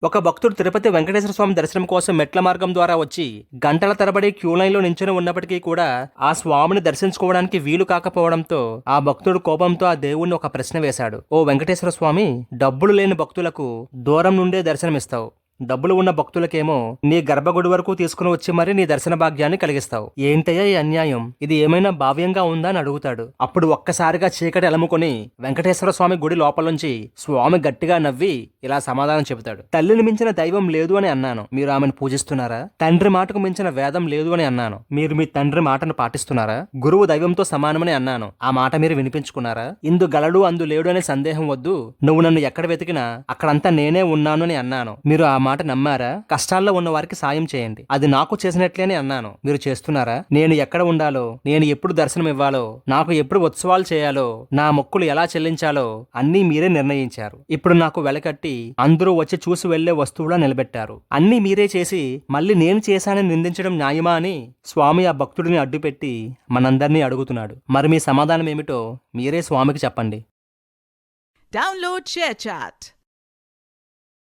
ఒక భక్తుడు తిరుపతి వెంకటేశ్వర స్వామి దర్శనం కోసం మెట్ల మార్గం ద్వారా వచ్చి గంటల తరబడి క్యూ లైన్లో నించుని ఉన్నప్పటికీ కూడా ఆ స్వామిని దర్శించుకోవడానికి వీలు కాకపోవడంతో ఆ భక్తుడు కోపంతో ఆ దేవుణ్ణి ఒక ప్రశ్న వేశాడు. ఓ వెంకటేశ్వర స్వామి, డబ్బులు లేని భక్తులకు దూరం నుండే దర్శనమిస్తావు, డబ్బులు ఉన్న భక్తులకేమో నీ గర్భగుడి వరకు తీసుకుని వచ్చి మరి నీ దర్శన భాగ్యాన్ని కలిగిస్తావు. ఏంటయ్యా ఈ అన్యాయం? ఇది ఏమైనా భావ్యంగా ఉందా అని అడుగుతాడు. అప్పుడు ఒక్కసారిగా చీకటి అలముకొని వెంకటేశ్వర స్వామి గుడి లోపల స్వామి గట్టిగా నవ్వి ఇలా సమాధానం చెబుతాడు. తల్లిని మించిన దైవం లేదు అని అన్నాను, మీరు ఆమెను పూజిస్తున్నారా? తండ్రి మాటకు మించిన వేదం లేదు అని అన్నాను, మీరు మీ తండ్రి మాటను పాటిస్తున్నారా? గురువు దైవంతో సమానమని అన్నాను, ఆ మాట మీరు వినిపించుకున్నారా? ఇందు గలడు అందు లేడు అనే సందేహం వద్దు, నువ్వు నన్ను ఎక్కడ వెతికినా అక్కడంతా నేనే ఉన్నాను అని అన్నాను, మీరు ఆ మాట నమ్మారా? కష్టాల్లో ఉన్న వారికి సాయం చేయండి, అది నాకు చేసినట్లే అని అన్నాను, మీరు చేస్తున్నారా? నేను ఎక్కడ ఉండాలో, నేను ఎప్పుడు దర్శనం ఇవ్వాలో, నాకు ఎప్పుడు ఉత్సవాలు చేయాలో, నా మొక్కులు ఎలా చెల్లించాలో అన్నీ మీరే నిర్ణయించారు. ఇప్పుడు నాకు వెలకట్టి అందరూ వచ్చి చూసి వెళ్లే వస్తువులా నిలబెట్టారు. అన్నీ మీరే చేసి మళ్ళీ నేను చేశానని నిందించడం న్యాయమా అని స్వామి ఆ భక్తుడిని అడ్డుపెట్టి మనందరినీ అడుగుతున్నాడు. మరి మీ సమాధానం ఏమిటో మీరే స్వామికి చెప్పండి. Download ShareChat.